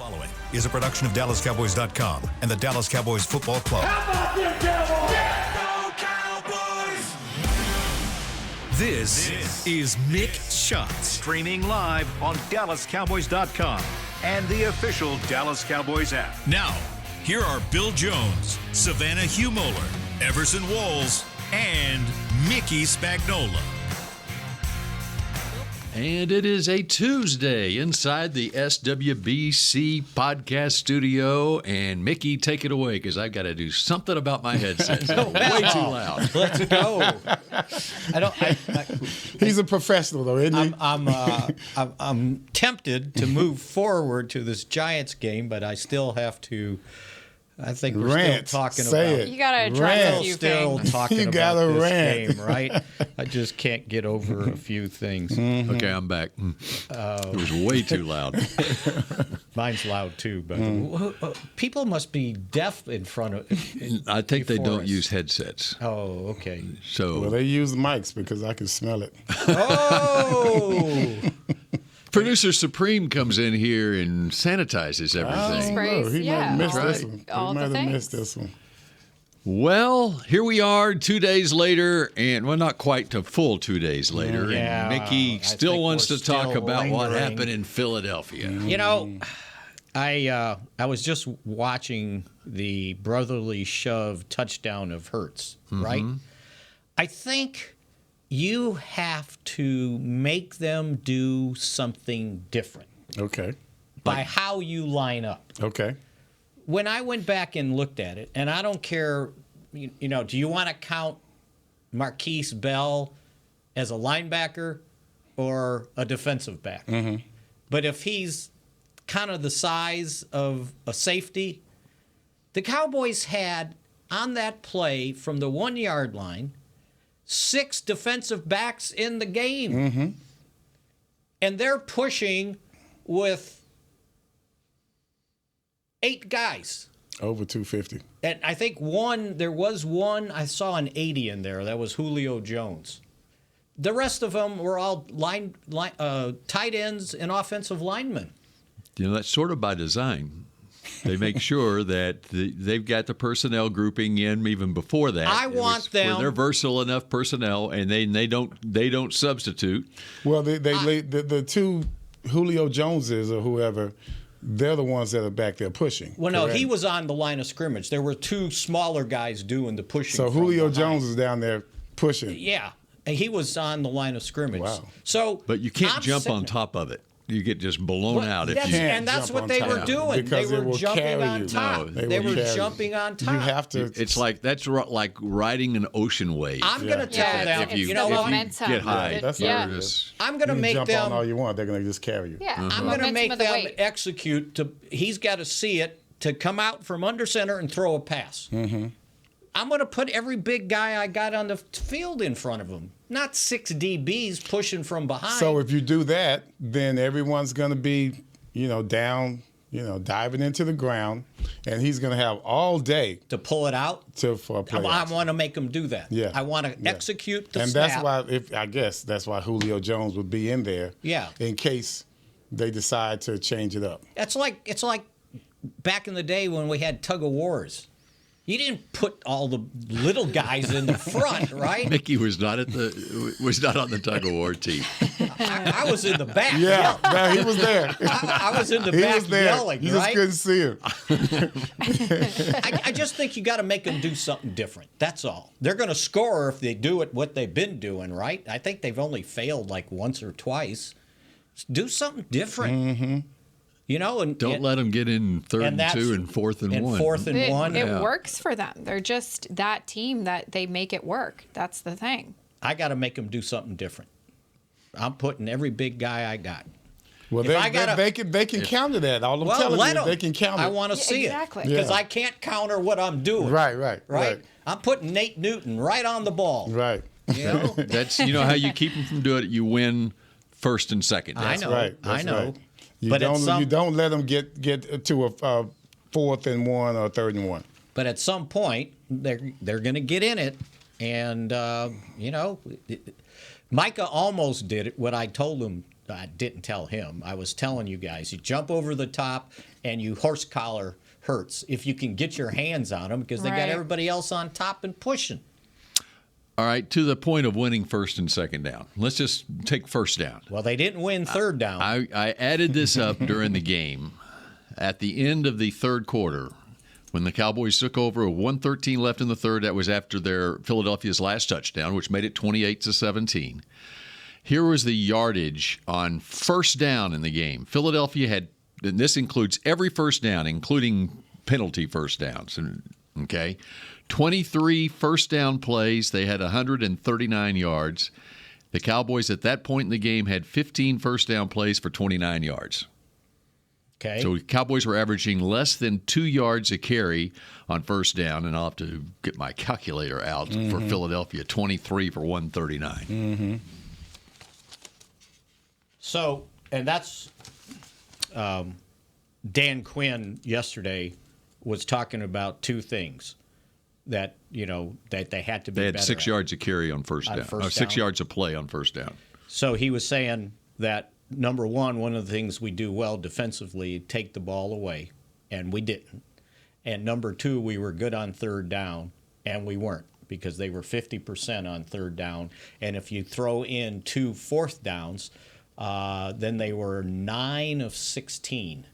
Following is a production of DallasCowboys.com and the Dallas Cowboys Football Club. How about them Cowboys? Cowboys! This is Mick Shots, streaming live on DallasCowboys.com and the official Dallas Cowboys app. Now, here are Bill Jones, Savannah Humoller, Everson Walls, and Mickey Spagnola. And it is a Tuesday inside the SWBC podcast studio. And Mickey, take it away, because I've got to do something about my headset. It's way too loud. Let's go. He's a professional, though, isn't he? I'm tempted to move forward to this Giants game, but I still have to. I think we're Rant. still talking Say about. it. You gotta address Rant. a few Still things. talking You about gotta this rant. game, right? I just can't get over a few things. Okay, I'm back. It was way too loud. Mine's loud too, but people must be deaf in front of. I think they before don't us. use headsets. Oh, okay. So Well, they use mics because I can smell it. Oh, Producer Supreme comes in here and sanitizes everything. Sprays, He yeah, might have missed all this the- one. all He the might have missed things. this one. Well, here we are 2 days later, and well, not quite a full 2 days later. Yeah, and Mickey I still think wants we're to talk still about what lingering. happened in Philadelphia. you know, I was just watching the brotherly shove touchdown of Hurts, right? I think you have to make them do something different Okay. by how you line up. Okay. When I went back and looked at it, and I don't care, you know, do you want to count Marquise Bell as a linebacker or a defensive back? But if he's kind of the size of a safety, the Cowboys had on that play from the 1 yard line 6 defensive backs in the game. And they're pushing with 8 guys. Over 250. And I think there was one, I saw an 80 in there. That was Julio Jones. The rest of them were all tight ends and offensive linemen. You know, that's sort of by design. They make sure that they've got the personnel grouping in even before that. I want them- where they're versatile enough personnel, and they don't substitute. Well, the two Julio Joneses or whoever, they're the ones that are back there pushing. Well, no, correct? he was on the line of scrimmage. There were 2 smaller guys doing the pushing. So from Julio behind. Jones is down there pushing. Yeah, and he was on the line of scrimmage. Wow. So, But you can't I'm jump sitting on there. top of it. You get just blown out if That's, you. and that's jump what on they top. were doing. Because they it were will jumping carry on you. top. No, they will were carry you. jumping on top. You have to. It's like like riding an ocean wave. I'm going to tell Yeah, them, it's you the know what? momentum. get high. That's you're what it is. just- I'm going to You can make jump them. on all you want. They're going to just carry you. Yeah, I'm going to momentum make of the them weight. execute. He's got to see it to come out from under center and throw a pass. I'm going to put every big guy I got on the field in front of him, not 6 DBs pushing from behind. So if you do that, then everyone's going to be, down, diving into the ground, and he's going to have all day to pull it out, for a play. I want to make him do that. Yeah. I want to execute the And snap. that's why, I guess that's why Julio Jones would be in there. Yeah. In case they decide to change it up. It's like back in the day when we had tug of wars. You didn't put all the little guys in the front, right? Mickey was not on the tug of war team. I was in the back. Yeah, no, he was there. I was in the He back was there. yelling, You just right? couldn't see him. I just think you got to make them do something different. That's all. They're going to score if they do it what they've been doing, right? I think they've only failed like once or twice. Do something different. And Don't let them get in third and that's- 2 and fourth and 1. fourth and It, 1. it works for them. They're just that team that they make it work. That's the thing. I got to make them do something different. I'm putting every big guy I got. Well, they can counter that. All I'm Well, telling let you, them. they can counter. I want to see exactly. it because Yeah. I can't counter what I'm doing. Right. I'm putting Nate Newton right on the ball. Right. You know, That's how you keep them from doing it. You win first and second. I know. Right. I That's know. right. You But you don't let them get to a 4th and 1 or 3rd and 1. But at some point, they're going to get in it, and Micah almost did it. What I told him I didn't tell him. I was telling you guys, you jump over the top and you horse collar Hurts if you can get your hands on them because they got everybody else on top and pushing. All right, to the point of winning first and second down. Let's just take first down. Well, they didn't win third down. I added this up during the game. At the end of the third quarter, when the Cowboys took over with 1:13 left in the third, that was after their Philadelphia's last touchdown, which made it 28-17. Here was the yardage on first down in the game. Philadelphia had, and this includes every first down, including penalty first downs. Okay, 23 first down plays. They had 139 yards. The Cowboys at that point in the game had 15 first down plays for 29 yards. Okay. So Cowboys were averaging less than 2 yards a carry on first down, and I'll have to get my calculator out for Philadelphia, 23 for 139. So, and that's Dan Quinn yesterday was talking about two things that, that they had to be better at. They had 6 yards a carry on first down. 6 yards a play on first down. So he was saying that, number one of the things we do well defensively, take the ball away, and we didn't. And number two, we were good on third down, and we weren't because they were 50% on third down. And if you throw in 2 fourth downs, then they were 9 of 16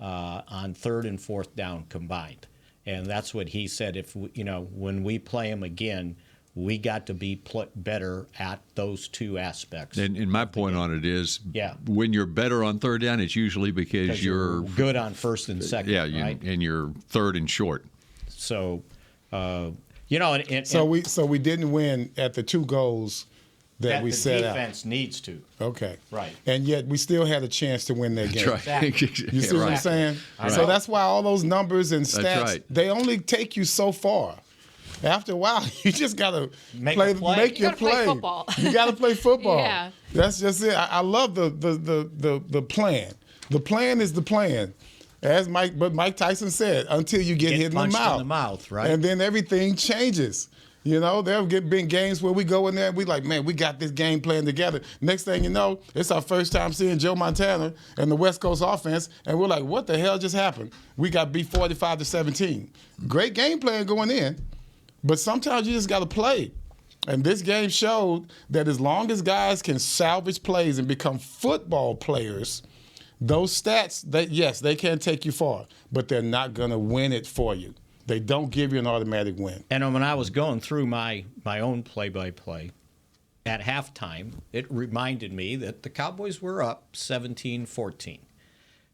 on third and fourth down combined. And that's what he said. If when we play them again, we got to be better at those two aspects. And my point on it is, when you're better on third down, it's usually because you're good on first and second. Right? And you're third and short. So, so we didn't win at the 2 goals that we set out. The defense needs to. Okay. Right. And yet we still had a chance to win that game. That's right. Exactly. You see what I'm saying? So that's why all those numbers and stats, they only take you so far. After a while, you just got to make your play. Football. You got to play football. Yeah. That's just it. I love the plan. The plan is the plan. As Mike Tyson said, until you get hit in the mouth. Right? And then everything changes. There have been games where we go in there and we like, man, we got this game plan together. Next thing you know, it's our first time seeing Joe Montana and the West Coast offense, and we're like, what the hell just happened? We got beat 45-17. Great game plan going in, but sometimes you just got to play. And this game showed that as long as guys can salvage plays and become football players, those stats, they can take you far, but they're not going to win it for you. They don't give you an automatic win. And when I was going through my own play-by-play, at halftime, it reminded me that the Cowboys were up 17-14.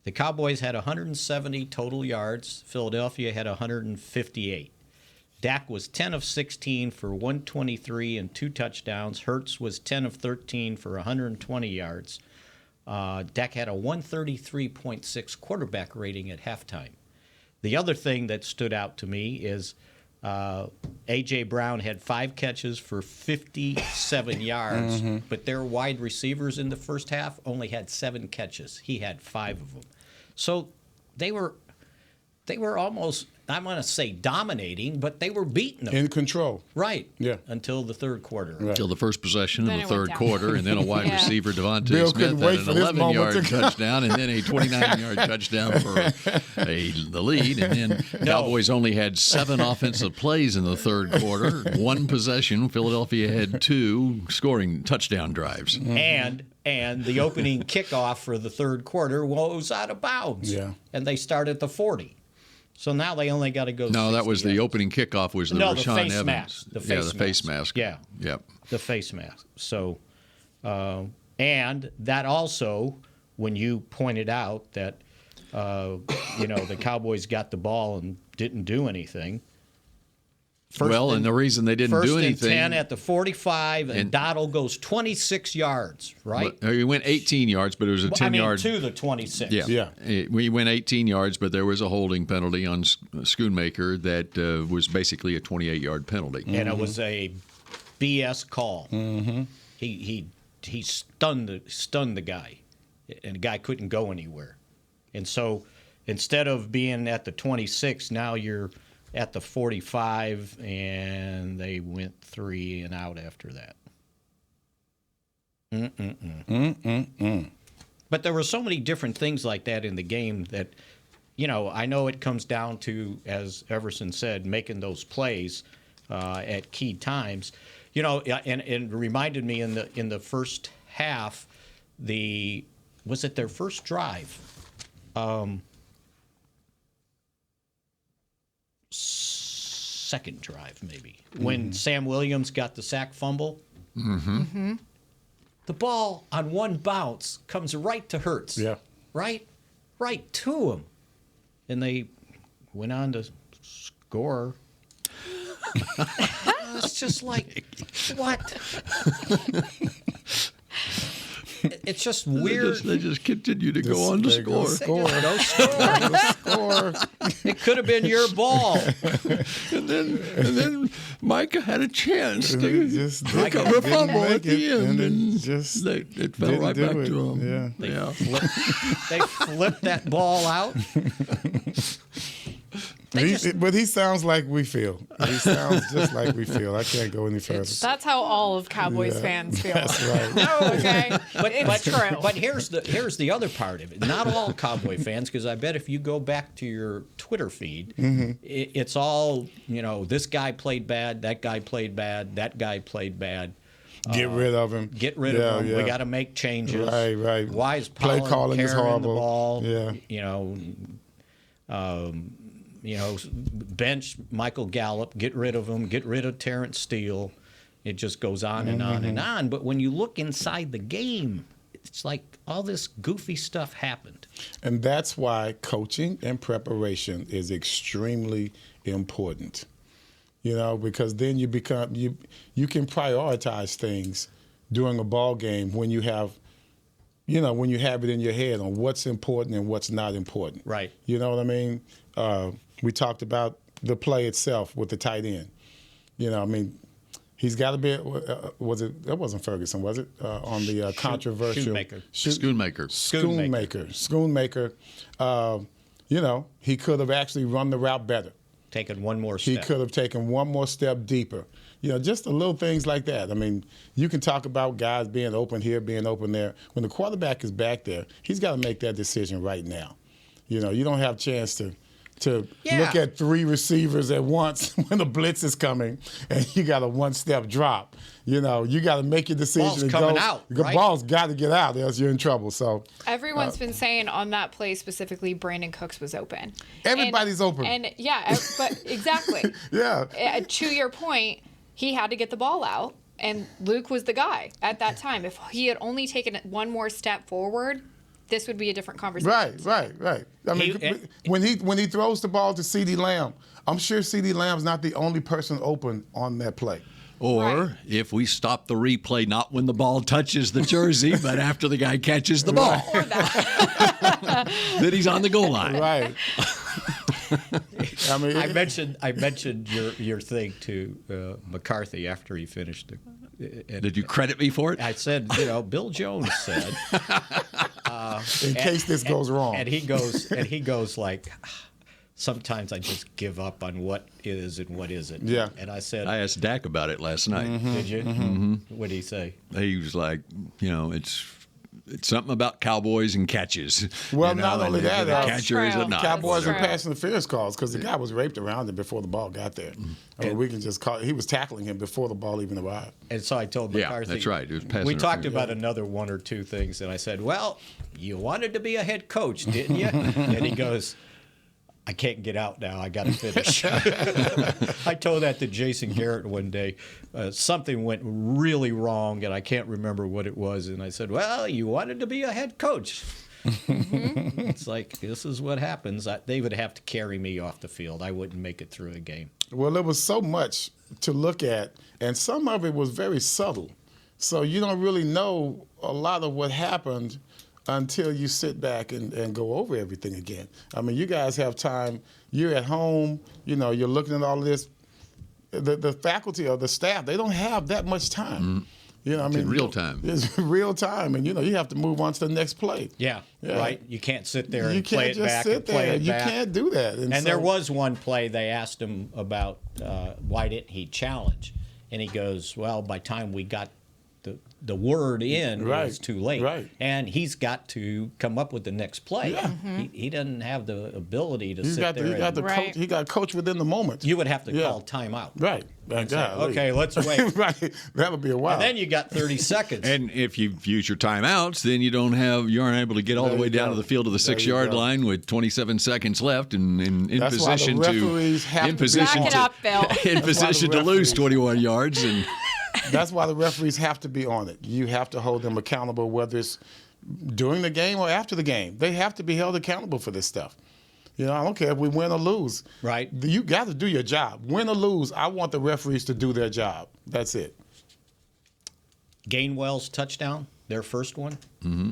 The Cowboys had 170 total yards. Philadelphia had 158. Dak was 10 of 16 for 123 and 2 touchdowns. Hurts was 10 of 13 for 120 yards. Dak had a 133.6 quarterback rating at halftime. The other thing that stood out to me is A.J. Brown had 5 catches for 57 yards, but their wide receivers in the first half only had 7 catches. He had 5 of them. So they were almost, I'm going to say dominating, but they were beating them. In control. Right. Yeah. Until the third quarter. Right. Until the first possession Then of the it went third down. quarter, and then a wide receiver, Devontae Bill Smith, couldn't had wait an for this 11-yard moment to touchdown, and then a 29-yard touchdown for the lead. And then Cowboys only had 7 offensive plays in the third quarter, 1 possession. Philadelphia had 2 scoring touchdown drives. And the opening kickoff for the third quarter was out of bounds. Yeah. And they start at the 40. So now they only got to go. No, that was 60 the yards. opening kickoff was the No, the Rashawn face Evans. mask. The face mask. Yeah. Yep. The face mask. So, and that also, when you pointed out that, the Cowboys got the ball and didn't do anything. And the reason they didn't do anything. First and 10 at the 45, and Dottle goes 26 yards, right? He went 18 yards, but it was a 10-yard. To the 26. Yeah. We went 18 yards, but there was a holding penalty on Schoonmaker that was basically a 28-yard penalty. And it was a BS call. Mm-hmm. He stunned the guy, and the guy couldn't go anywhere. And so instead of being at the 26, now you're at the 45, and they went 3 and out after that. But there were so many different things like that in the game that, I know it comes down to, as Everson said, making those plays at key times. And it reminded me in the first half, was it their first drive? Second drive, maybe, when Sam Williams got the sack fumble. Mm-hmm. The ball on one bounce comes right to Hurts. Yeah. Right to him. And they went on to score. It's just like, what? It's just weird. They just continue to go on to score. Score. It could have been your ball. And then Micah had a chance to Just recover a fumble at the end, and just it fell right back to him. Yeah. They flipped that ball out. But he sounds like we feel. He sounds just like we feel. I can't go any further. That's how all of Cowboys fans feel. That's right. No, okay. It's true. But here's the other part of it. Not all Cowboy fans, because I bet if you go back to your Twitter feed, it's all, this guy played bad, that guy played bad, that guy played bad. Get rid of him. Get rid of him. Yeah. We got to make changes. Right. Why is Play Pollard calling is carrying the horrible. ball? Yeah. Bench Michael Gallup, get rid of him, get rid of Terrence Steele. It just goes on and on and on. But when you look inside the game, it's like all this goofy stuff happened. And that's why coaching and preparation is extremely important. Because then you can prioritize things during a ball game when you have when you have it in your head on what's important and what's not important. Right. You know what I mean? We talked about the play itself with the tight end. He's got to be. That wasn't Ferguson, was it? On the controversial Schoonmaker. He could have actually run the route better. Taken one more step. He could have taken one more step deeper. Just the little things like that. You can talk about guys being open here, being open there. When the quarterback is back there, he's got to make that decision right now. You don't have a chance to look at three receivers at once when the blitz is coming and you got a one-step drop. You got to make your decision. Ball's coming out, right? Ball's got to get out, else you're in trouble. So everyone's been saying on that play specifically, Brandon Cooks was open. Everybody's open. And but exactly. Yeah. To your point, he had to get the ball out, and Luke was the guy at that time. If he had only taken one more step forward, this would be a different conversation. Right. When he throws the ball to CeeDee Lamb, I'm sure CeeDee Lamb's not the only person open on that play. Or if we stop the replay, not when the ball touches the jersey, but after the guy catches the ball. Or that. Then he's on the goal line. Right. I mentioned your thing to McCarthy after he finished it. Did you credit me for it? I said, Bill Jones said, in case this goes wrong. And he goes like, sometimes I just give up on what is and what isn't. Yeah. And I said, I asked Dak about it last night. Did you? Mm-hmm. What did he say? He was like, it's something about Cowboys and catches. Well, not only that, the catcher is not. Cowboys and pass interference calls because the guy was raped around him before the ball got there. We can just call. He was tackling him before the ball even arrived. And so I told McCarthy. Yeah, that's right. It was pass we talked interference. about another one or two things, and I said, "Well, you wanted to be a head coach, didn't you?" And he goes, I can't get out now. I got to finish. I told that to Jason Garrett one day. Something went really wrong, and I can't remember what it was. And I said, well, you wanted to be a head coach. It's like, this is what happens. They would have to carry me off the field. I wouldn't make it through a game. Well, there was so much to look at, and some of it was very subtle. So you don't really know a lot of what happened until you sit back and go over everything again. You guys have time. You're at home. You're looking at all of this. The faculty or the staff, they don't have that much time. It's in real time. It's real time, and you have to move on to the next play. Yeah. Right. You can't sit there and play it back and play it back. You can't do that. And so, there was one play they asked him about why didn't he challenge, and he goes, well, by the time we got the word in Right. is too late. Right. And he's got to come up with the next play. Yeah. He doesn't have the ability to sit there. He got the Right. coach. He got to coach within the moment. You would have to Yeah. call timeout. Right. And say, Golly. okay, let's wait. Right. That'll be a while. And then you got 30 seconds. And if you use your timeouts, then you aren't able to get all There the way you down go. to the field of the There you 6-yard go. line with 27 seconds left and in That's why the position referees have to be Back it up, Bill. in position to lose referees- 21 yards. And That's why the referees have to be on it. You have to hold them accountable, whether it's during the game or after the game. They have to be held accountable for this stuff. You know, I don't care if we win or lose. Right. You got to do your job. Win or lose, I want the referees to do their job. That's it. Gainwell's touchdown, their first one. Mm-hmm.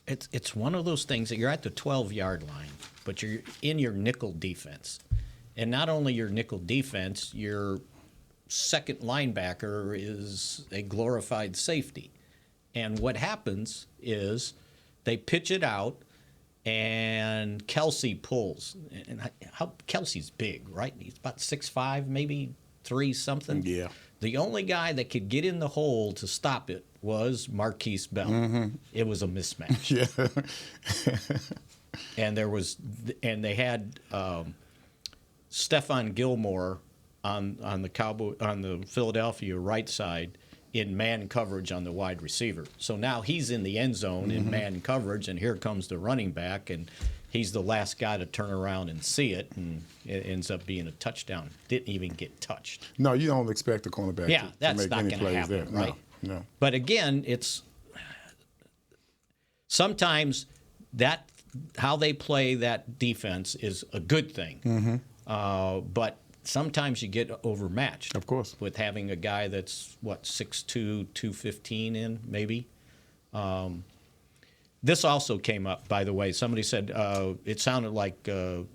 It's one of those things that you're at the 12-yard line, but you're in your nickel defense. And not only your nickel defense, your second linebacker is a glorified safety. And what happens is they pitch it out, and Kelsey pulls. And Kelsey's big, right? He's about 6'5", maybe 3 something. Yeah. The only guy that could get in the hole to stop it was Marquise Bell. Mm-hmm. It was a mismatch. Yeah. And they had Stephon Gilmore on the Philadelphia right side in man coverage on the wide receiver. So now he's in the end zone in man coverage, and here comes the running back, and he's the last guy to turn around and see it, and it ends up being a touchdown. Didn't even get touched. No, you don't expect the cornerback Yeah, to that's make not any gonna plays happen, there. right? No. But again, it's sometimes that how they play that defense is a good thing. But sometimes you get overmatched. Of course. With having a guy that's, 6'2", 215 in, maybe. This also came up, by the way. Somebody said it sounded like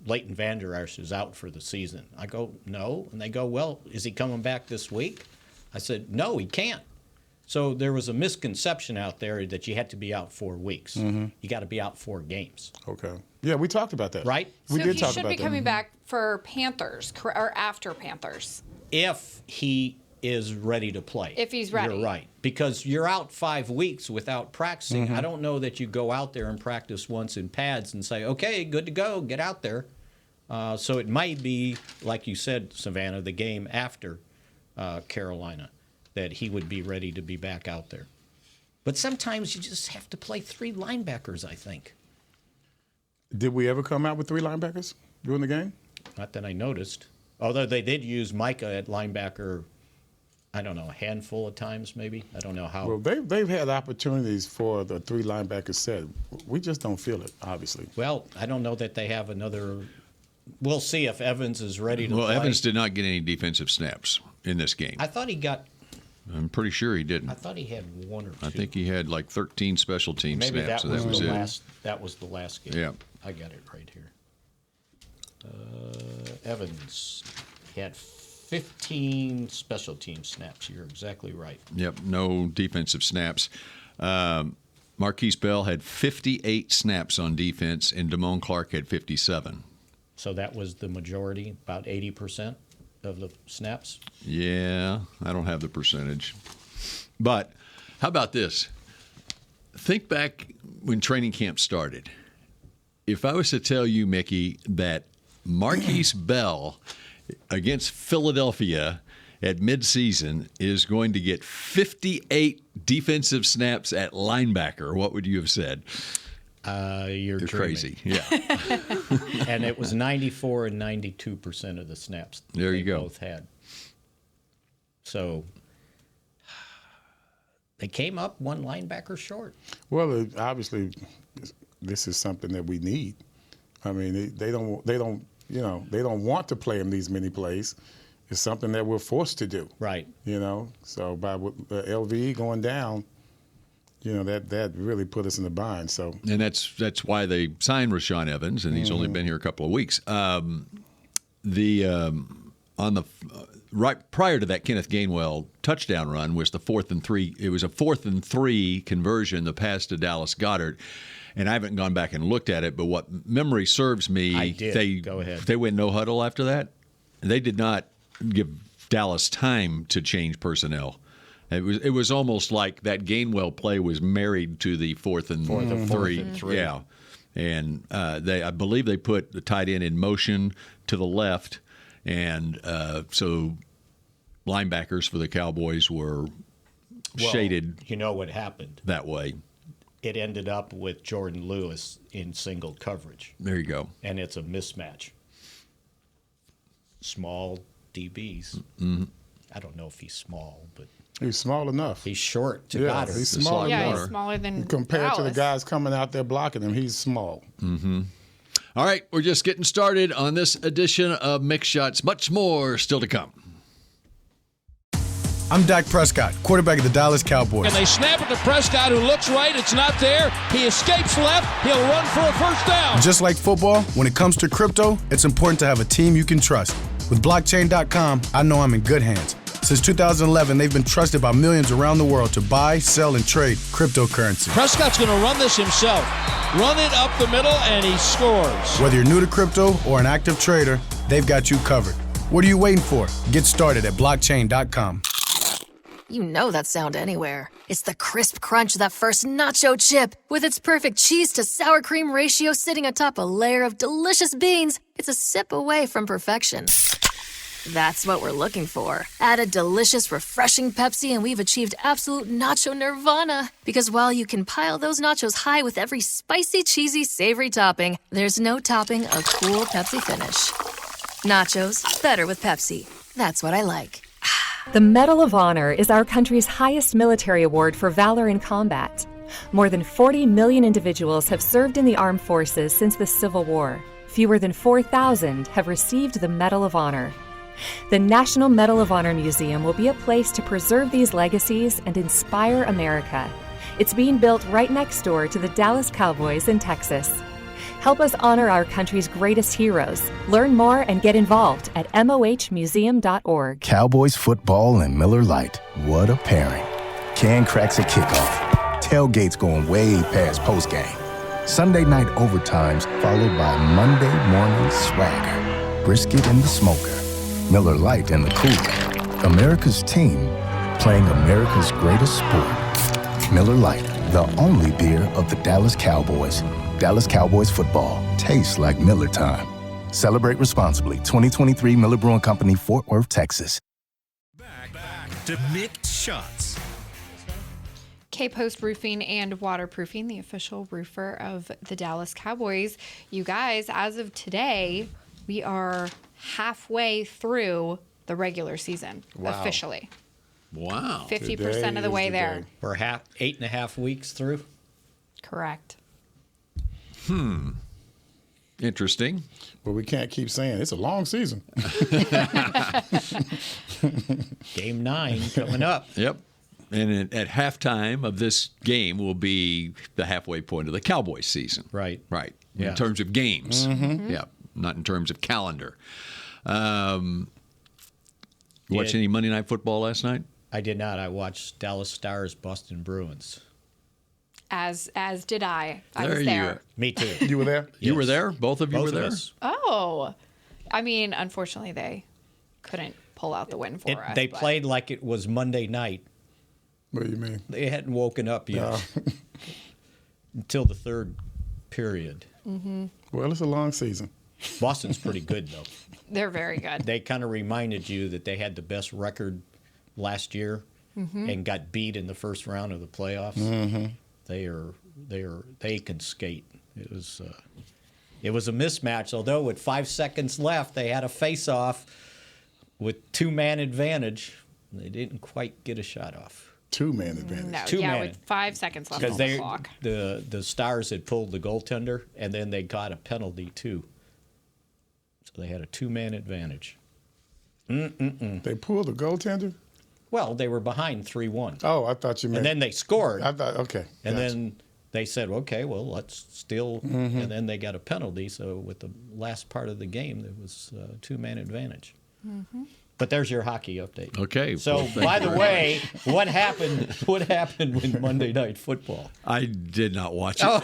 Leighton Vander Esch is out for the season. I go, no. And they go, well, is he coming back this week? I said, no, he can't. So there was a misconception out there that you had to be out 4 weeks. You got to be out 4 games. Okay. Yeah, we talked about that. Right? We So did he talk should about be that. coming back for Panthers or after Panthers. If he is ready to play. If he's ready. You're right. Because you're out 5 weeks without practicing. I don't know that you go out there and practice once in pads and say, okay, good to go, get out there. So it might be, like you said, Savannah, the game after Carolina, that he would be ready to be back out there. But sometimes you just have to play 3 linebackers, I think. Did we ever come out with 3 linebackers during the game? Not that I noticed. Although they did use Micah at linebacker, I don't know, a handful of times maybe. I don't know how. Well, they've had opportunities for the 3 linebackers set. We just don't feel it, obviously. Well, I don't know that they have another. We'll see if Evans is ready to well, play. Evans did not get any defensive snaps in this game. I thought he got. I'm pretty sure he didn't. I thought he had 1 or 2. I think he had like 13 special team maybe snaps, that so was, that was the it. last. That was the last game. Yeah. I got it right here. Evans, he had 15 special team snaps. You're exactly right. Yep, no defensive snaps. Marquise Bell had 58 snaps on defense, and Damone Clark had 57. So that was the majority, about 80% of the snaps. Yeah, I don't have the percentage. But how about this? Think back when training camp started. If I was to tell you, Mickey, that Marquise Bell against Philadelphia at midseason is going to get 58 defensive snaps at linebacker, what would you have said? You're dreaming. Crazy. Yeah. And it was 94 and 92% of the snaps There you they go. both had. So they came up 1 linebacker short. Well, obviously, this is something that we need. I mean, they don't want to play him these many plays. It's something that we're forced to do. Right. So by the LVE going down, that really put us in a bind. So And that's why they signed Rashawn Evans, and he's only been here a couple of weeks. Right prior to that Kenneth Gainwell touchdown run was the 4th and 3. It was a 4th and 3 conversion, the pass to Dallas Goedert. And I haven't gone back and looked at it, but what memory serves me, I did. Go ahead. They went no huddle after that. They did not give Dallas time to change personnel. It was almost like that Gainwell play was married to the fourth and three. Yeah, and I believe they put the tight end in motion to the left, and so linebackers for the Cowboys were shaded. You know what happened? That way. It ended up with Jordan Lewis in single coverage. There you go. And it's a mismatch. Small DBs. Mm-hmm. I don't know if he's small, but He's small enough. he's short to Yeah, Goddard. he's small Yeah, enough. he's smaller than Compared to the Dallas. guys coming out there blocking him, he's small. All right, we're just getting started on this edition of Mick Shots. Much more still to come. I'm Dak Prescott, quarterback of the Dallas Cowboys. And they snap it to Prescott, who looks right. It's not there. He escapes left. He'll run for a first down. Just like football, when it comes to crypto, it's important to have a team you can trust. With blockchain.com, I know I'm in good hands. Since 2011, they've been trusted by millions around the world to buy, sell, and trade cryptocurrency. Prescott's going to run this himself. Run it up the middle, and he scores. Whether you're new to crypto or an active trader, they've got you covered. What are you waiting for? Get started at blockchain.com. You know that sound anywhere. It's the crisp crunch of that first nacho chip. With its perfect cheese to sour cream ratio sitting atop a layer of delicious beans, it's a sip away from perfection. That's what we're looking for. Add a delicious, refreshing Pepsi and we've achieved absolute nacho nirvana. Because while you can pile those nachos high with every spicy, cheesy, savory topping, there's no topping a cool Pepsi finish. Nachos, better with Pepsi. That's what I like. The Medal of Honor is our country's highest military award for valor in combat. More than 40 million individuals have served in the armed forces since the Civil War. Fewer than 4,000 have received the Medal of Honor. The National Medal of Honor Museum will be a place to preserve these legacies and inspire America. It's being built right next door to the Dallas Cowboys in Texas. Help us honor our country's greatest heroes. Learn more and get involved at mohmuseum.org. Cowboys football and Miller Lite. What a pairing. Can cracks at kickoff. Tailgates going way past postgame. Sunday night overtimes followed by Monday morning swagger. Brisket in the smoker. Miller Lite in the cooler. America's team playing America's greatest sport. Miller Lite, the only beer of the Dallas Cowboys. Dallas Cowboys football tastes like Miller time. Celebrate responsibly. 2023 Miller Brewing Company, Fort Worth, Texas. Back to Mick Shots. K-Post Roofing and Waterproofing, the official roofer of the Dallas Cowboys. You guys, as of today, we are halfway through the regular season officially. Wow. 50% of the way there. We're 8.5 weeks through. Correct. Interesting. But we can't keep saying it's a long season. Game 9 coming up. Yep. And at halftime of this game will be the halfway point of the Cowboys season. Right. Right. Yeah. In terms of games. Mm-hmm. Yeah. Not in terms of calendar. Watch any Monday Night Football last night? I did not. I watched Dallas Stars, Boston Bruins. As did I. I There was you there. go. Me too. You were there? You were there? Both of you Both were of there? us. Oh. I mean, unfortunately, they couldn't pull out the win for us. They but- played like it was Monday night. What do you mean? They hadn't woken up yet until the third period. Well, it's a long season. Boston's pretty good, though. They're very good. They kind of reminded you that they had the best record last year and got beat in the first round of the playoffs. They can skate. It was a mismatch. Although with 5 seconds left, they had a face-off with 2-man advantage. They didn't quite get a shot off. 2-man advantage. No, Two-man. with 5 seconds left on Because the clock. the Stars had pulled the goaltender, and then they got a penalty too. So they had a 2-man advantage. They pulled the goaltender? Well, they were behind 3-1. Oh, I thought you meant. And then they scored. I thought, okay. And gotcha. then they said, okay, well, let's still. And then they got a penalty. So with the last part of the game, there was a 2-man advantage. But there's your hockey update. Okay. So, well, thank by you the very way, what happened? What happened with Monday Night Football? I did not watch it.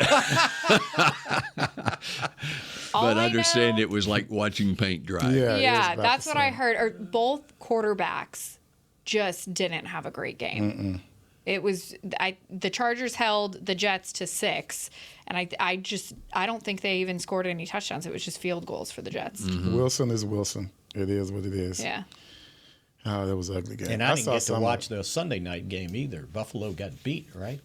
But I understand know- it was like watching paint dry. Yeah, Yeah, it's about that's the what I same. heard. Or both quarterbacks just didn't have a great game. It was the Chargers held the Jets to 6, and I don't think they even scored any touchdowns. It was just field goals for the Jets. Wilson is Wilson. It is what it is. Yeah. Oh, that was an ugly game. And I didn't get to watch the Sunday night game either. Buffalo got beat, right?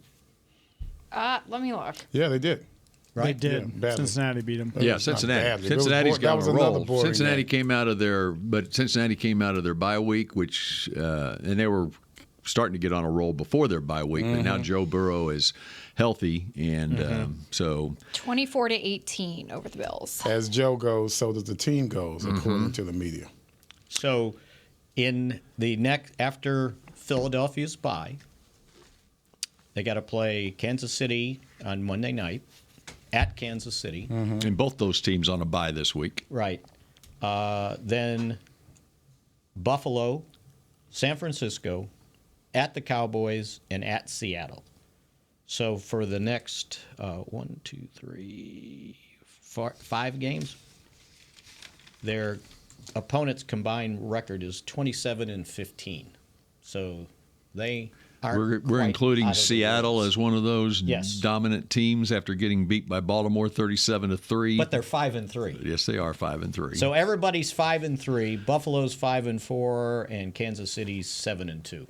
Let me look. Yeah, they did. They did. Yeah, badly. Cincinnati beat them. Yeah, Cincinnati. Cincinnati's got a roll. Cincinnati came out of their bye week, which and they were starting to get on a roll before their bye week, but now Joe Burrow is healthy, and so 24-18 over the Bills. As Joe goes, so does the team goes, according to the media. So, in the next after Philadelphia's bye, they got to play Kansas City on Monday night at Kansas City. And both those teams on a bye this week. Right. Then Buffalo, San Francisco, at the Cowboys, and at Seattle. So for the next 5 games, their opponent's combined record is 27-15. So they are. We're including Seattle as one of those dominant teams after getting beat by Baltimore 37-3. But they're 5-3. Yes, they are 5-3. So everybody's 5-3. Buffalo's 5-4, and Kansas City's 7-2.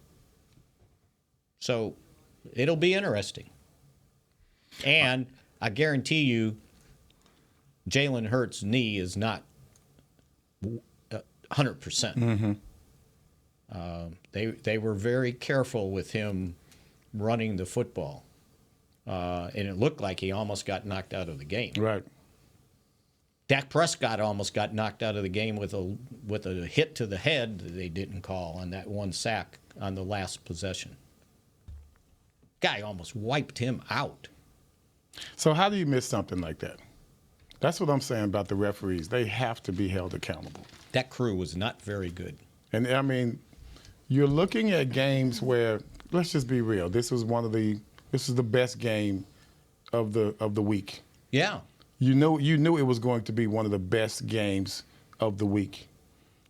So it'll be interesting. And I guarantee you, Jalen Hurts' knee is not 100%. They were very careful with him running the football, and it looked like he almost got knocked out of the game. Right. Dak Prescott almost got knocked out of the game with a hit to the head that they didn't call on that one sack on the last possession. Guy almost wiped him out. So how do you miss something like that? That's what I'm saying about the referees. They have to be held accountable. That crew was not very good. And I mean, you're looking at games where, let's just be real. This is the best game of the week. Yeah. You knew it was going to be one of the best games of the week.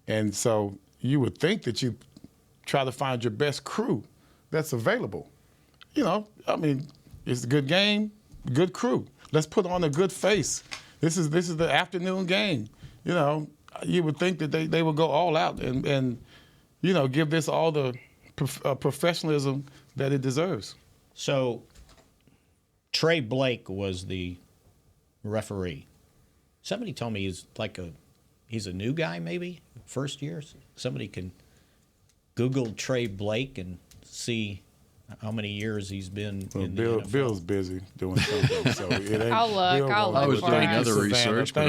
And so you would think that you try to find your best crew that's available. You know, I mean, it's a good game, good crew. Let's put on a good face. This is the afternoon game. You know, you would think that they would go all out and you know, give this all the professionalism that it deserves. So Trey Blake was the referee. Somebody told me he's a new guy, maybe first year. Somebody can Google Trey Blake and see how many years he's been in the NFL. Bill's busy doing something, so it ain't. I'll look. I was doing for other it. research, but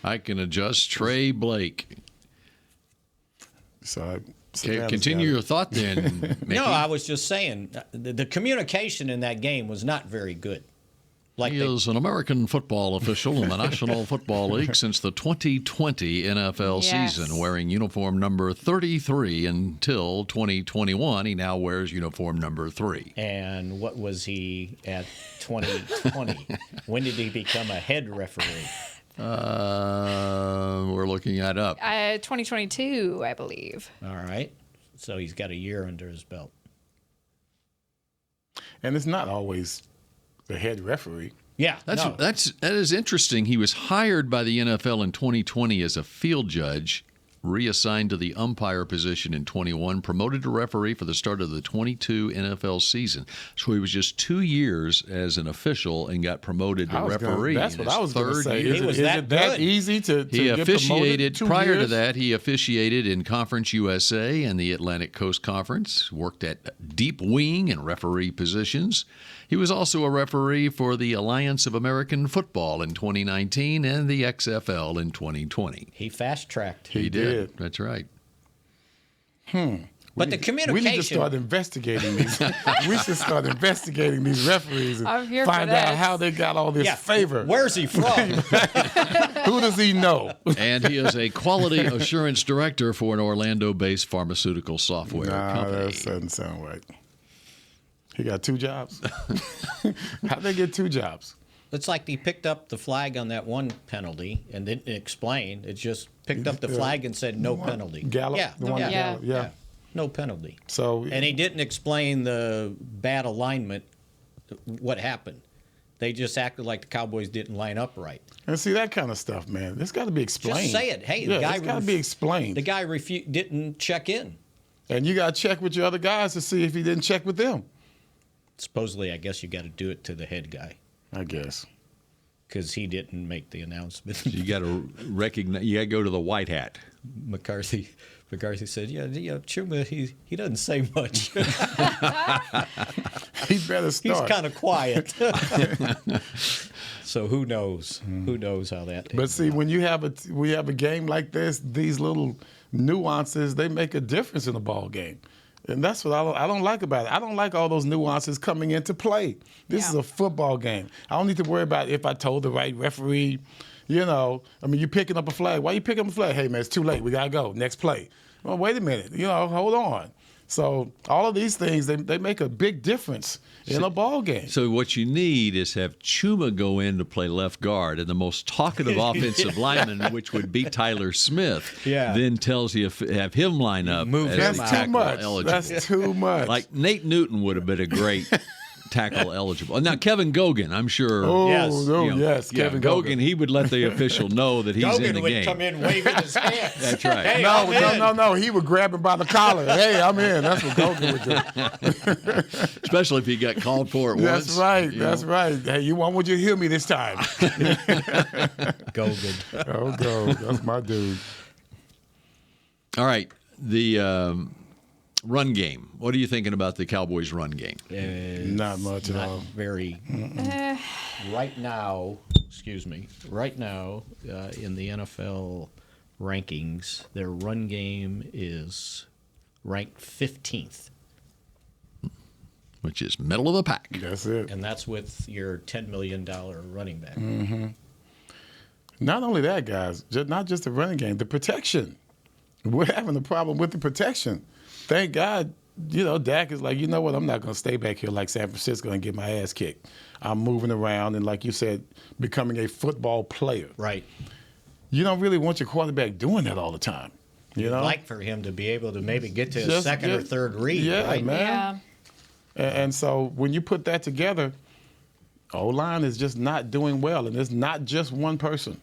I can adjust Trey Blake. So continue your thought then, Mickey. No, I was just saying the communication in that game was not very good. He is an American football official in the National Football League since the 2020 NFL season, wearing uniform number 33 until 2021. He now wears uniform number 3. And what was he at 2020? When did he become a head referee? We're looking that up. 2022, I believe. All right. So he's got a year under his belt. And it's not always the head referee. Yeah, that is interesting. He was hired by the NFL in 2020 as a field judge, reassigned to the umpire position in 21, promoted to referee for the start of the 22 NFL season. So he was just 2 years as an official and got promoted to referee. That's what I was going to say. Is it that easy to he get officiated promoted? Prior to that, he officiated in Conference USA and the Atlantic Coast Conference, worked at deep wing and referee positions. He was also a referee for the Alliance of American Football in 2019 and the XFL in 2020. He fast-tracked. He did. That's right. But the communication... We need to start investigating these. We should start investigating these referees and I'm here find for out this. how they got all this favor. Where's he from? Who does he know? And he is a quality assurance director for an Orlando-based pharmaceutical software company. That doesn't sound right. He got 2 jobs? How'd they get 2 jobs? It's like he picked up the flag on that one penalty and didn't explain. It just picked up the flag and said no penalty. Gallup? Yeah. The one Yeah. Gallup, yeah. No penalty. So, and he didn't explain the bad alignment, what happened. They just acted like the Cowboys didn't line up right. And see, that kind of stuff, man, it's got to be explained. Just say it. Hey, yeah, the guy it's got to be explained. The guy didn't check in. And you got to check with your other guys to see if he didn't check with them. Supposedly, I guess you got to do it to the head guy. I guess. Because he didn't make the announcement. You got to recognize. You got to go to the white hat. McCarthy said, "Yeah, Chuma, he doesn't say much. He better start. He's kind of quiet." So who knows? Who knows how that? But see, when we have a game like this, these little nuances, they make a difference in the ball game. And that's what I don't like about it. I don't like all those nuances coming into play. This is a football game. I don't need to worry about if I told the right referee. You're picking up a flag. Why are you picking up a flag? Hey, man, it's too late. We got to go. Next play. Well, wait a minute. Hold on. So all of these things, they make a big difference in a ball game. So what you need is have Chuma go in to play left guard, and the most talkative offensive lineman, which would be Tyler Smith, then tells you have him line up. That's too much. Eligible. That's too much. Like Nate Newton would have been a great tackle eligible. Now Kevin Gogan, I'm sure. Yes, Kevin Gogan. He would let the official know that he's in the game. Gogan would come in waving his hands. That's right. Hey, no. He would grab him by the collar. Hey, I'm in. That's what Gogan would do. Especially if he got called for it once. That's right. That's right. Hey, you want you to hear me this time? Gogan. Oh, go. That's my dude. All right. The run game. What are you thinking about the Cowboys' run game? Not much at all. Very. Right now, in the NFL rankings, their run game is ranked 15th. Which is middle of the pack. That's it. And that's with your $10 million running back. Mm-hmm. Not only that, guys, not just the running game, the protection. We're having a problem with the protection. Thank God, Dak is like, you know what, I'm not going to stay back here like San Francisco and get my ass kicked. I'm moving around and, like you said, becoming a football player. Right. You don't really want your quarterback doing that all the time. You'd like for him to be able to maybe get to his second or third read, right? Man. Yeah. And so when you put that together, O-line is just not doing well. And it's not just one person.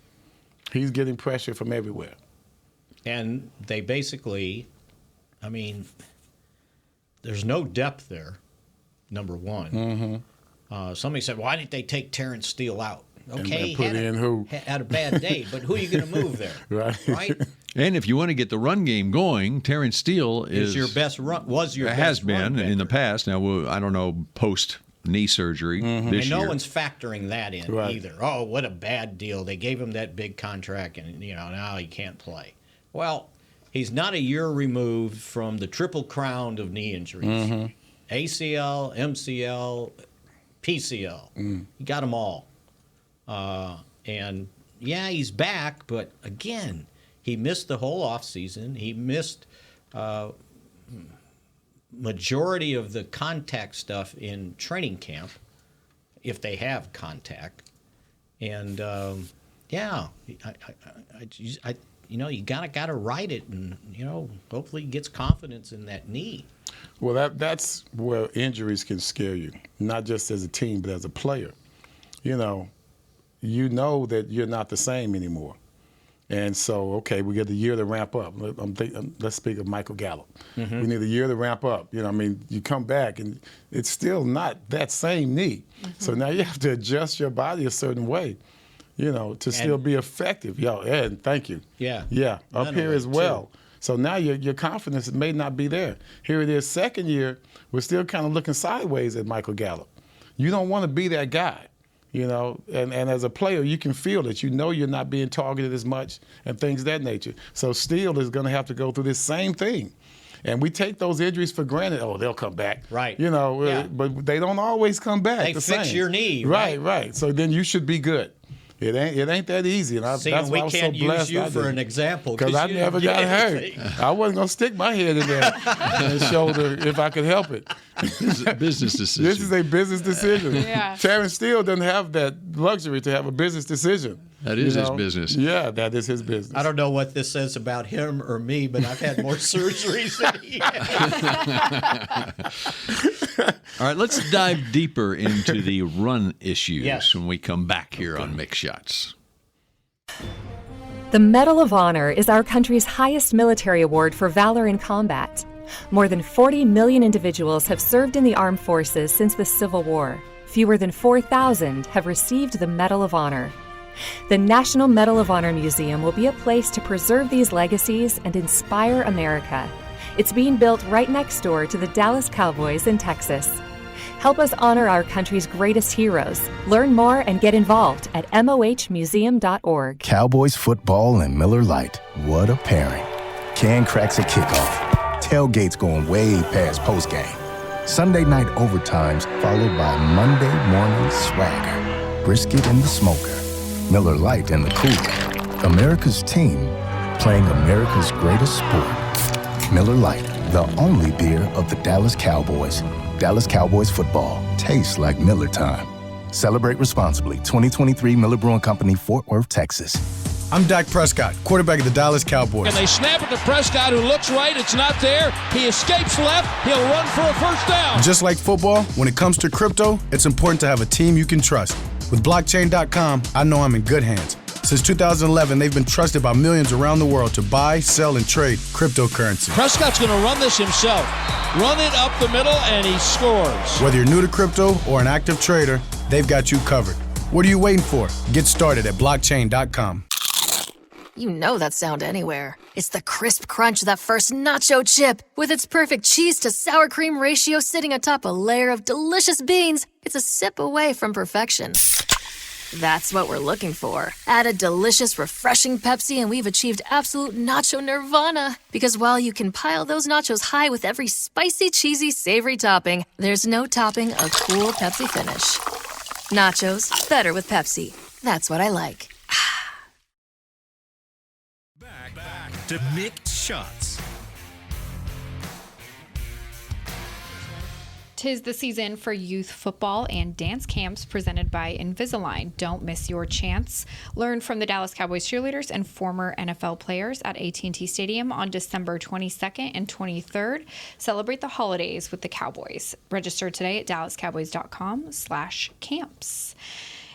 He's getting pressure from everywhere. And they basically... there's no depth there, number one. Mm-hmm. Somebody said, why didn't they take Terrence Steele out? Okay, put in who? Had a bad day, but who are you going to move there? Right. And if you want to get the run game going, Terrence Steele is your best run. Has been in the past. Now, I don't know post knee surgery this year. And no one's factoring that in either. Oh, what a bad deal. They gave him that big contract, and now he can't play. Well, he's not a year removed from the triple crown of knee injuries. Mm-hmm. ACL, MCL, PCL. He got them all. And, he's back, but, again, he missed the whole offseason. He missed majority of the contact stuff in training camp, if they have contact. And, you gotta ride it, and hopefully he gets confidence in that knee. Well, that's where injuries can scare you, not just as a team, but as a player. You know that you're not the same anymore, and so we get a year to ramp up. Let's speak of Michael Gallup. Mm-hmm. We need a year to ramp up. You come back and it's still not that same knee. Mm-hmm. So now you have to adjust your body a certain way. To still be effective. Ed, thank you. Yeah. Up here as well. Too. So now your confidence may not be there. Here it is, second year, we're still kind of looking sideways at Michael Gallup. You don't want to be that guy, and as a player, you can feel it. You're not being targeted as much and things of that nature. So Steele is going to have to go through this same thing. And we take those injuries for granted. Oh, they'll come back. Right. But they don't always come back. They fix your knee. Right. So then you should be good. It ain't that easy, and that's why we I was so can't blessed. use you for an example because I you never didn't got get hurt. anything. I wasn't gonna stick my head in there and shoulder if I could help it. Business decision. This is a business decision. Yeah. Terrence Steele doesn't have that luxury to have a business decision. That is his business. Yeah, that is his business. I don't know what this says about him or me, but I've had more surgeries than he has. All right, let's dive deeper into the run issues Yes. when we come back here on Mick Shots. The Medal of Honor is our country's highest military award for valor in combat. More than 40 million individuals have served in the armed forces since the Civil War. Fewer than 4,000 have received the Medal of Honor. The National Medal of Honor Museum will be a place to preserve these legacies and inspire America. It's being built right next door to the Dallas Cowboys in Texas. Help us honor our country's greatest heroes. Learn more and get involved at mohmuseum.org. Cowboys football and Miller Lite. What a pairing. Can cracks at kickoff. Tailgates going way past postgame. Sunday night overtimes followed by Monday morning swagger. Brisket in the smoker. Miller Lite in the cooler. America's team playing America's greatest sport. Miller Lite, the only beer of the Dallas Cowboys. Dallas Cowboys football tastes like Miller time. Celebrate responsibly. 2023 Miller Brewing Company, Fort Worth, Texas. I'm Dak Prescott, quarterback of the Dallas Cowboys. And they snap it to Prescott, who looks right. It's not there. He escapes left. He'll run for a first down. Just like football, when it comes to crypto, it's important to have a team you can trust. With blockchain.com, I know I'm in good hands. Since 2011, they've been trusted by millions around the world to buy, sell, and trade cryptocurrency. Prescott's going to run this himself. Run it up the middle, and he scores. Whether you're new to crypto or an active trader, they've got you covered. What are you waiting for? Get started at blockchain.com. You know that sound anywhere. It's the crisp crunch of that first nacho chip. With its perfect cheese to sour cream ratio sitting atop a layer of delicious beans, it's a sip away from perfection. That's what we're looking for. Add a delicious, refreshing Pepsi and we've achieved absolute nacho nirvana. Because while you can pile those nachos high with every spicy, cheesy, savory topping, there's no topping a cool Pepsi finish. Nachos, better with Pepsi. That's what I like. Back to Mick Shots. 'Tis the season for youth football and dance camps presented by Invisalign. Don't miss your chance. Learn from the Dallas Cowboys cheerleaders and former NFL players at AT&T Stadium on December 22nd and 23rd. Celebrate the holidays with the Cowboys. Register today at dallascowboys.com/camps.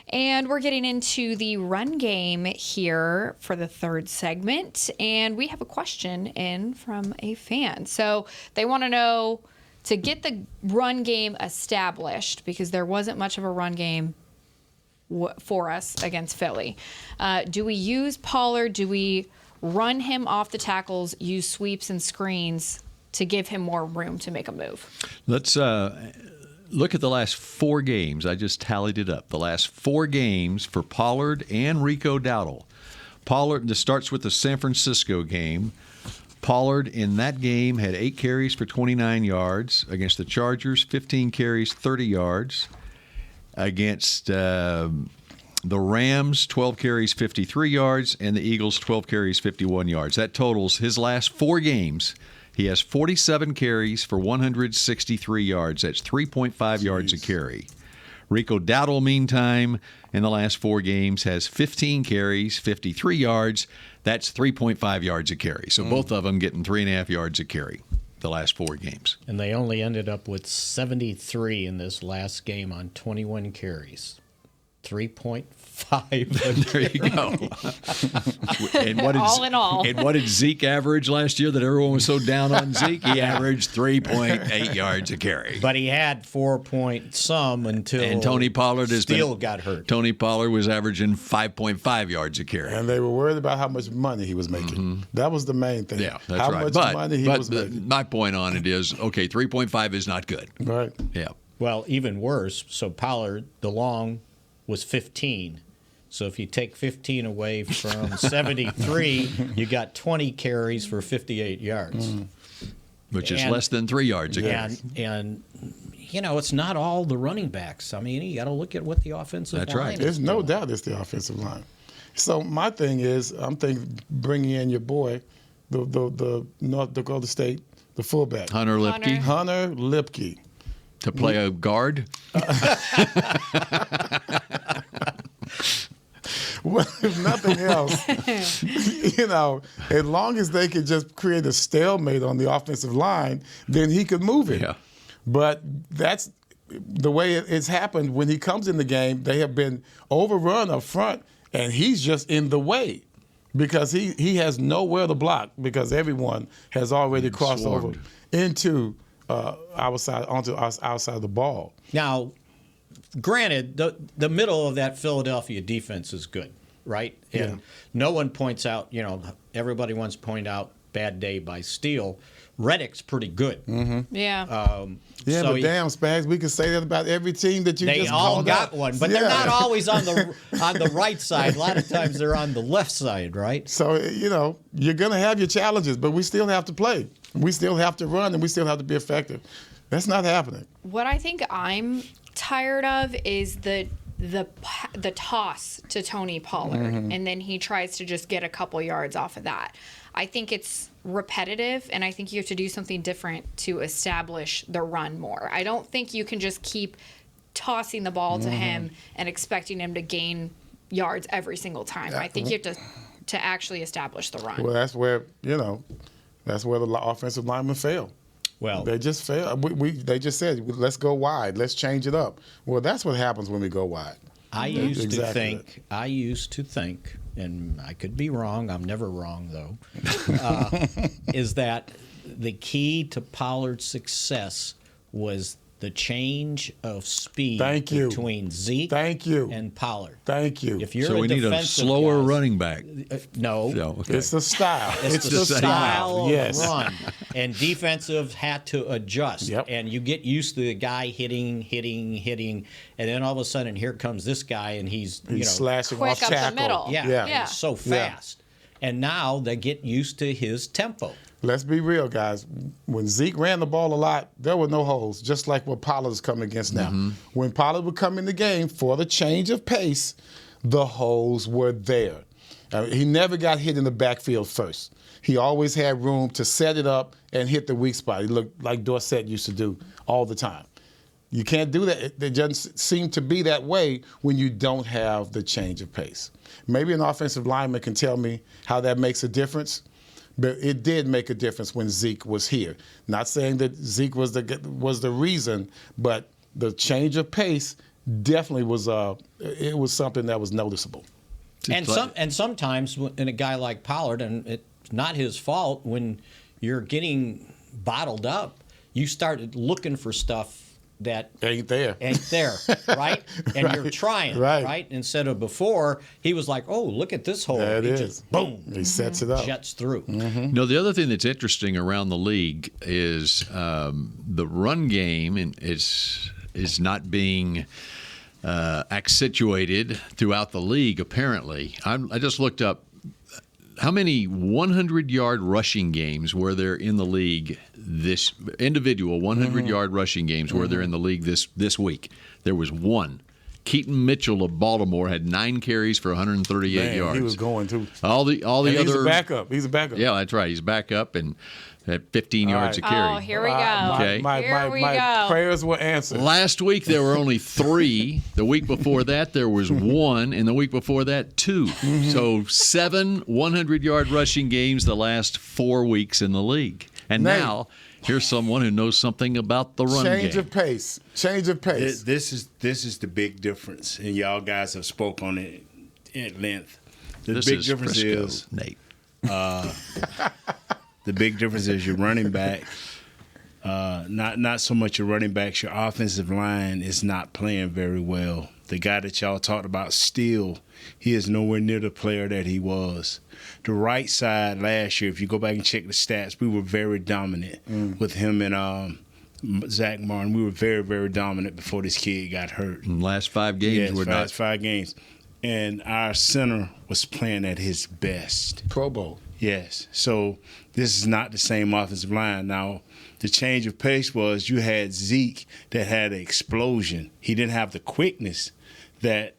And we're getting into the run game here for the third segment. And we have a question in from a fan. So they want to know, to get the run game established, because there wasn't much of a run game for us against Philly, do we use Pollard? Do we run him off the tackles, use sweeps and screens to give him more room to make a move? Let's look at the last 4 games. I just tallied it up. The last 4 games for Pollard and Rico Dowdle. Pollard, this starts with the San Francisco game. Pollard in that game had 8 carries for 29 yards. Against the Chargers, 15 carries, 30 yards. Against the Rams, 12 carries, 53 yards. And the Eagles, 12 carries, 51 yards. That totals his last 4 games. He has 47 carries for 163 yards. That's 3.5 yards a carry. Rico Dowdle, meantime, in the last 4 games has 15 carries, 53 yards. That's 3.5 yards a carry. So both of them getting 3.5 yards a carry the last 4 games. And they only ended up with 73 in this last game on 21 carries. 3.5. There you go. And what did, all in all. And what did Zeke average last year that everyone was so down on Zeke? He averaged 3.8 yards a carry. But he had 4 point some until And Tony Pollard got hurt. Tony Pollard was averaging 5.5 yards a carry. And they were worried about how much money he was making. Mm-hmm. That was the main thing. Yeah, that's how right. much money he was making. My point on it is, okay, 3.5 is not good. Right. Yeah. Well, even worse. So Pollard, the long, was 15. So if you take 15 away from 73, you got 20 carries for 58 yards. Which is less than 3 yards a carry. And it's not all the running backs. I mean, you got to look at what the offensive That's line right. is There's no doing. doubt it's the offensive line. So my thing is, I'm thinking bringing in your boy, the North Dakota State, the fullback. Hunter Lipke Hunter Lipke. to play a guard. Well, if nothing else, as long as they could just create a stalemate on the offensive line, then he could move it. Yeah. But that's the way it's happened when he comes in the game. They have been overrun up front, and he's just in the way because he has nowhere to block because everyone has already crossed over into outside the ball. Now, granted, the middle of that Philadelphia defense is good, right? And no one points out, everybody wants to point out bad day by Steele. Reddick's pretty good. Yeah. But damn, Spags, we can say that about every team that you just called They all out. got one, but they're not always on the right side. A lot of times they're on the left side, right? So, you're going to have your challenges, but we still have to play. We still have to run, and we still have to be effective. That's not happening. What I think I'm tired of is the toss to Tony Pollard, and then he tries to just get a couple yards off of that. I think it's repetitive, and I think you have to do something different to establish the run more. I don't think you can just keep tossing the ball to him and expecting him to gain yards every single time. I think you have to actually establish the run. Well, that's where the offensive linemen fail. Well, they just fail. They just said, let's go wide. Let's change it up. Well, that's what happens when we go wide. I used to think, and I could be wrong, I'm never wrong though, is that the key to Pollard's success was the change of speed between Zeke and Pollard. Thank you. If you're So we need a slower running back. No. Okay. It's the style. It's the style of run. And defensive had to adjust. Yep. And you get used to the guy hitting, and then all of a sudden here comes this guy and he's slashing quick off up tackle. the middle. Yeah. He's so fast. And now they get used to his tempo. Let's be real, guys. When Zeke ran the ball a lot, there were no holes, just like what Pollard is coming against now. When Pollard would come in the game for the change of pace, the holes were there. He never got hit in the backfield first. He always had room to set it up and hit the weak spot. He looked like Dorsett used to do all the time. You can't do that. It doesn't seem to be that way when you don't have the change of pace. Maybe an offensive lineman can tell me how that makes a difference. But it did make a difference when Zeke was here. Not saying that Zeke was the reason, but the change of pace definitely was it was something that was noticeable. And sometimes in a guy like Pollard, and it's not his fault, when you're getting bottled up, you started looking for stuff that ain't there, right? And you're trying, right? Instead of before, he was like, "Oh, look at this hole!" There it is. Just, boom, he sets it up, jets through. No, the other thing that's interesting around the league is the run game is not being accentuated throughout the league. Apparently, I just looked up how many 100-yard rushing games were there in the league this individual 100-yard rushing games were there in the league this week. There was one. Keaton Mitchell of Baltimore had 9 carries for 138 yards. He was going too. All the other. He's a backup. He's a backup. Yeah, that's right. He's back up and had 15 yards a carry. Oh, here we go. Okay. My prayers were answered. Last week there were only 3. The week before that there was 1, and the week before that 2. So 7 100-yard rushing games the last 4 weeks in the league. And now here's someone who knows something about the run game. Change of pace. This is the big difference, and y'all guys have spoke on it at length. The big difference is Nate. The big difference is your running back. Not so much your running backs. Your offensive line is not playing very well. The guy that y'all talked about, Steele, he is nowhere near the player that he was. The right side last year, if you go back and check the stats, we were very dominant with him and Zach Martin. We were very, very dominant before this kid got hurt. In the last 5 games, we're not. 5 games. And our center was playing at his best. Pro Bowl. Yes. So this is not the same offensive line. Now, the change of pace was you had Zeke that had an explosion. He didn't have the quickness that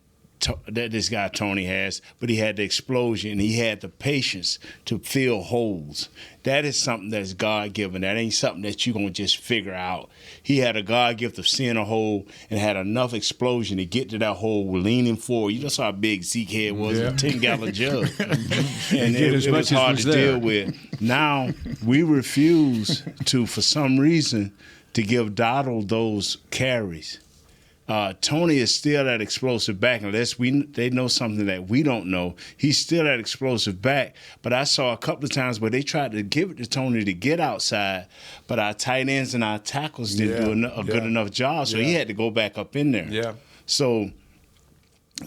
this guy Tony has, but he had the explosion. He had the patience to fill holes. That is something that's God-given. That ain't something that you're going to just figure out. He had a God gift of seeing a hole and had enough explosion to get to that hole leaning forward. You just saw how big Zeke head was, a 10-gallon jug. And it was hard to deal with. Now, we refuse to, for some reason, to give Donald those carries. Tony is still that explosive back, unless they know something that we don't know. He's still that explosive back. But I saw a couple of times where they tried to give it to Tony to get outside, but our tight ends and our tackles didn't do a good enough job, so he had to go back up in there. Yeah. So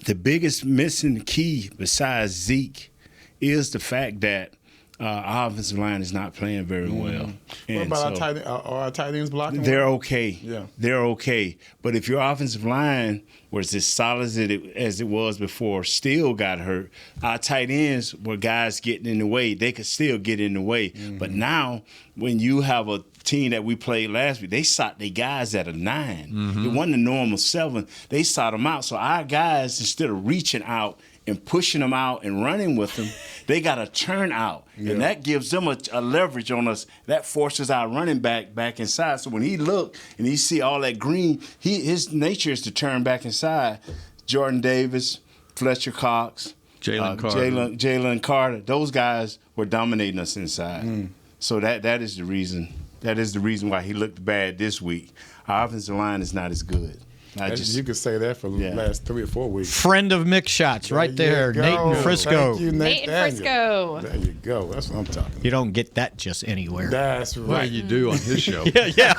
the biggest missing key besides Zeke is the fact that our offensive line is not playing very well. What about our tight ends blocking? They're okay. Yeah. They're okay. But if your offensive line was as solid as it was before Steele got hurt, our tight ends were guys getting in the way. They could still get in the way. But now, when you have a team that we played last week, they sought their guys at a 9. It wasn't a normal 7. They sought them out. So our guys, instead of reaching out and pushing them out and running with them, they got to turn out. And that gives them a leverage on us. That forces our running back inside. So when he look and he see all that green, his nature is to turn back inside. Jordan Davis, Fletcher Cox, Jalen Carter, those guys were dominating us inside. So that is the reason. That is the reason why he looked bad this week. Our offensive line is not as good. You could say that for the last 3 or 4 weeks. Friend of Mick Shots right there, Nate in Frisco. Thank you, Nate in Frisco. There you go. That's what I'm talking about. You don't get that just anywhere. That's right. Well, you do on his show. Yeah.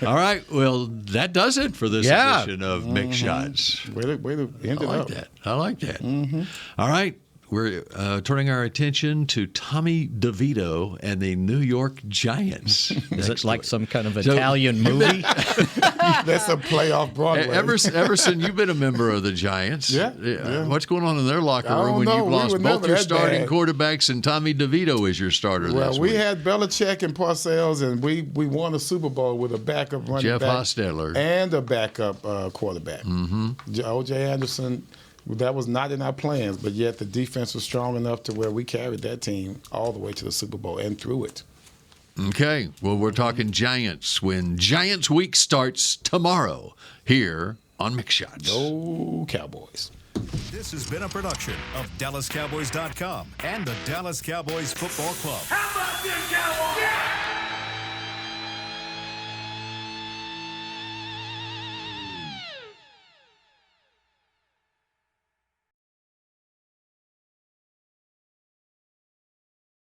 All right. Well, that does it for this edition of Mick Shots. Way to end it up. I like that. All right. We're turning our attention to Tommy DeVito and the New York Giants. Is it like some kind of Italian movie? That's a playoff Broadway. Everson, you've been a member of the Giants. Yeah. What's going on in their locker room when you've lost both your starting quarterbacks and Tommy DeVito is your starter this week? Well, we had Belichick and Parcells, and we won a Super Bowl with a backup running Jeff back. Hostetler. And a backup quarterback. O.J. Anderson. That was not in our plans, but yet the defense was strong enough to where we carried that team all the way to the Super Bowl and through it. Okay. Well, we're talking Giants when Giants Week starts tomorrow here on Mick Shots. Go Cowboys. This has been a production of DallasCowboys.com and the Dallas Cowboys Football Club. How about this, Cowboys? Yeah!